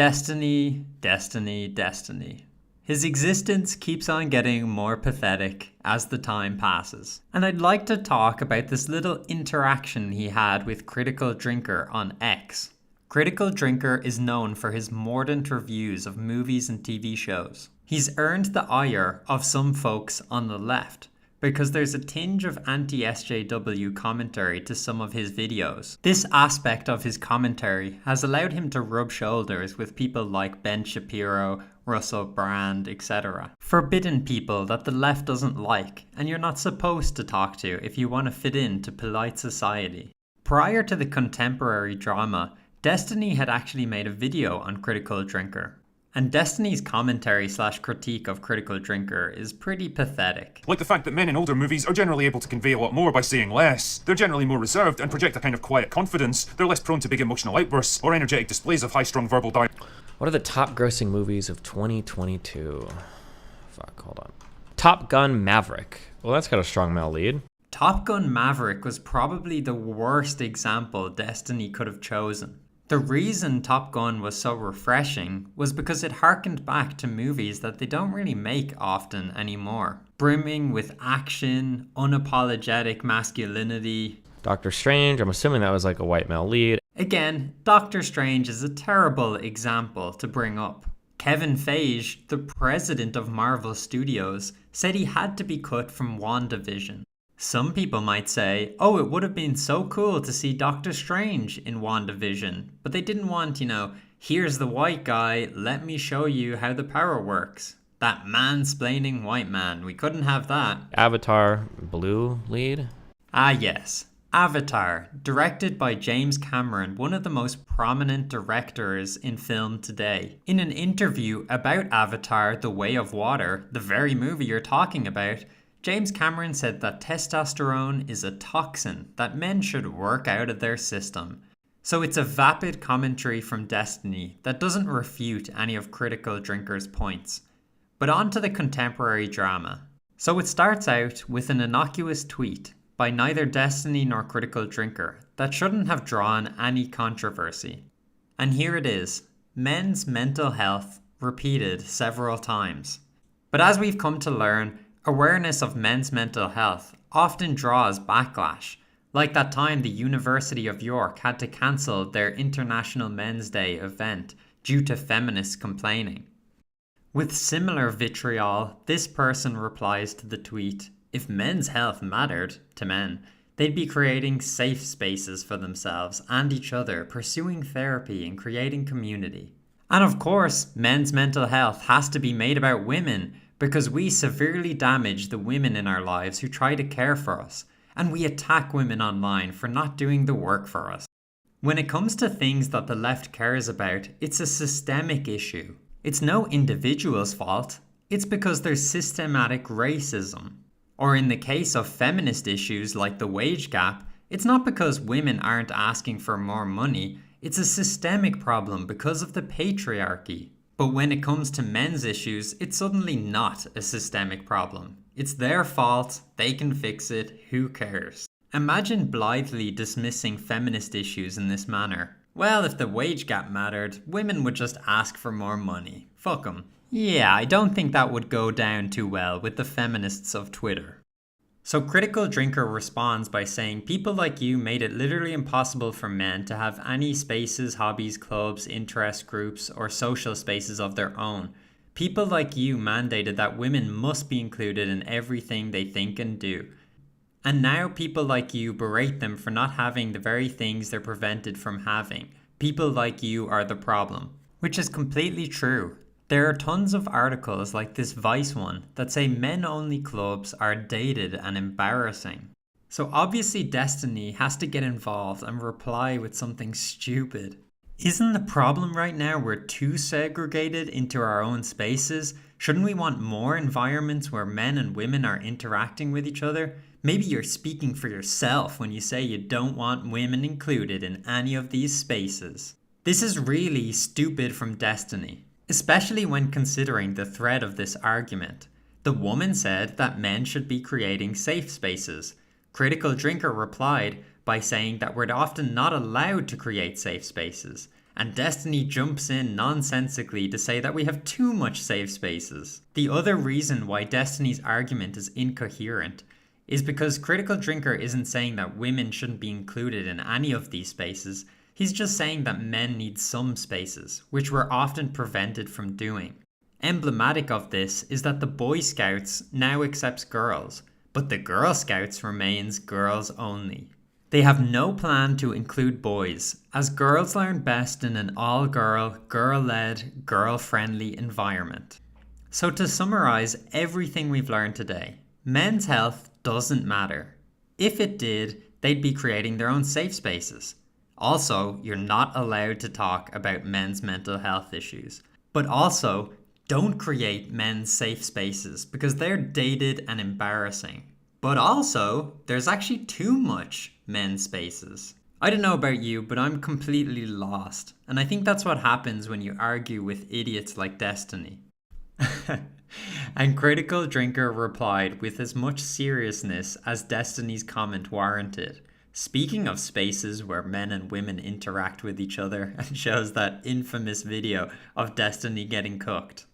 Destiny, destiny, destiny. His existence keeps on getting more pathetic as the time passes. And I'd like to talk about this little interaction he had with Critical Drinker on X. Critical Drinker is known for his mordant reviews of movies and TV shows. He's earned the ire of some folks on the left, because there's a tinge of anti-SJW commentary to some of his videos. This aspect of his commentary has allowed him to rub shoulders with people like Ben Shapiro, Russell Brand, etc. Forbidden people that the left doesn't like, and you're not supposed to talk to if you want to fit into polite society. Prior to the contemporary drama, Destiny had actually made a video on Critical Drinker. And Destiny's commentary/critique of Critical Drinker is pretty pathetic. Like the fact that men in older movies are generally able to convey a lot more by saying less. They're generally more reserved and project a kind of quiet confidence. They're less prone to big emotional outbursts or energetic displays of high-strung verbal dialogue. What are the top grossing movies of 2022? Fuck, hold on. Top Gun Maverick. Well, that's got a strong male lead. Top Gun Maverick was probably the worst example Destiny could have chosen. The reason Top Gun was so refreshing was because it harkened back to movies that they don't really make often anymore. Brimming with action, unapologetic masculinity. Doctor Strange, I'm assuming that was like a white male lead. Again, Doctor Strange is a terrible example to bring up. Kevin Feige, the president of Marvel Studios, said he had to be cut from WandaVision. Some people might say, oh, it would have been so cool to see Doctor Strange in WandaVision, but they didn't want, here's the white guy, let me show you how the power works. That mansplaining white man, we couldn't have that. Avatar, blue lead? Ah yes, Avatar, directed by James Cameron, one of the most prominent directors in film today. In an interview about Avatar, The Way of Water, the very movie you're talking about, James Cameron said that testosterone is a toxin that men should work out of their system. So it's a vapid commentary from Destiny that doesn't refute any of Critical Drinker's points. But on to the contemporary drama. So it starts out with an innocuous tweet by neither Destiny nor Critical Drinker that shouldn't have drawn any controversy. And here it is, men's mental health repeated several times. But as we've come to learn, awareness of men's mental health often draws backlash, like that time the University of York had to cancel their International Men's Day event due to feminists complaining. With similar vitriol, this person replies to the tweet, if men's health mattered to men, they'd be creating safe spaces for themselves and each other, pursuing therapy and creating community. And of course, men's mental health has to be made about women, because we severely damage the women in our lives who try to care for us, and we attack women online for not doing the work for us. When it comes to things that the left cares about, it's a systemic issue. It's no individual's fault, it's because there's systematic racism. Or in the case of feminist issues like the wage gap, it's not because women aren't asking for more money, it's a systemic problem because of the patriarchy. But when it comes to men's issues, it's suddenly not a systemic problem. It's their fault, they can fix it, who cares? Imagine blithely dismissing feminist issues in this manner. Well, if the wage gap mattered, women would just ask for more money. Fuck 'em. Yeah, I don't think that would go down too well with the feminists of Twitter. So Critical Drinker responds by saying people like you made it literally impossible for men to have any spaces, hobbies, clubs, interest groups, or social spaces of their own. People like you mandated that women must be included in everything they think and do. And now people like you berate them for not having the very things they're prevented from having. People like you are the problem. Which is completely true. There are tons of articles like this Vice one that say men-only clubs are dated and embarrassing. So obviously Destiny has to get involved and reply with something stupid. Isn't the problem right now we're too segregated into our own spaces? Shouldn't we want more environments where men and women are interacting with each other? Maybe you're speaking for yourself when you say you don't want women included in any of these spaces. This is really stupid from Destiny, especially when considering the thread of this argument. The woman said that men should be creating safe spaces. Critical Drinker replied by saying that we're often not allowed to create safe spaces. And Destiny jumps in nonsensically to say that we have too much safe spaces. The other reason why Destiny's argument is incoherent is because Critical Drinker isn't saying that women shouldn't be included in any of these spaces. He's just saying that men need some spaces, which we're often prevented from doing. Emblematic of this is that the Boy Scouts now accepts girls, but the Girl Scouts remains girls only. They have no plan to include boys, as girls learn best in an all-girl, girl-led, girl-friendly environment. So to summarize everything we've learned today, men's health doesn't matter. If it did, they'd be creating their own safe spaces. Also, you're not allowed to talk about men's mental health issues. But also, don't create men's safe spaces because they're dated and embarrassing. But also, there's actually too much men's spaces. I don't know about you, but I'm completely lost. And I think that's what happens when you argue with idiots like Destiny. And Critical Drinker replied with as much seriousness as Destiny's comment warranted. Speaking of spaces where men and women interact with each other, and shows that infamous video of Destiny getting cooked.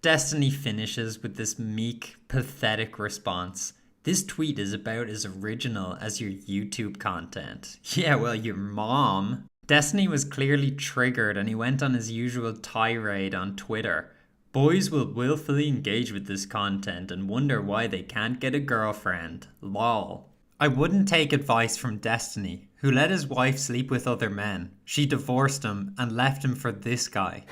Destiny finishes with this meek, pathetic response. This tweet is about as original as your YouTube content. Yeah, well, your mom. Destiny was clearly triggered and he went on his usual tirade on Twitter. Boys will willfully engage with this content and wonder why they can't get a girlfriend. Lol. I wouldn't take advice from Destiny, who let his wife sleep with other men. She divorced him and left him for this guy.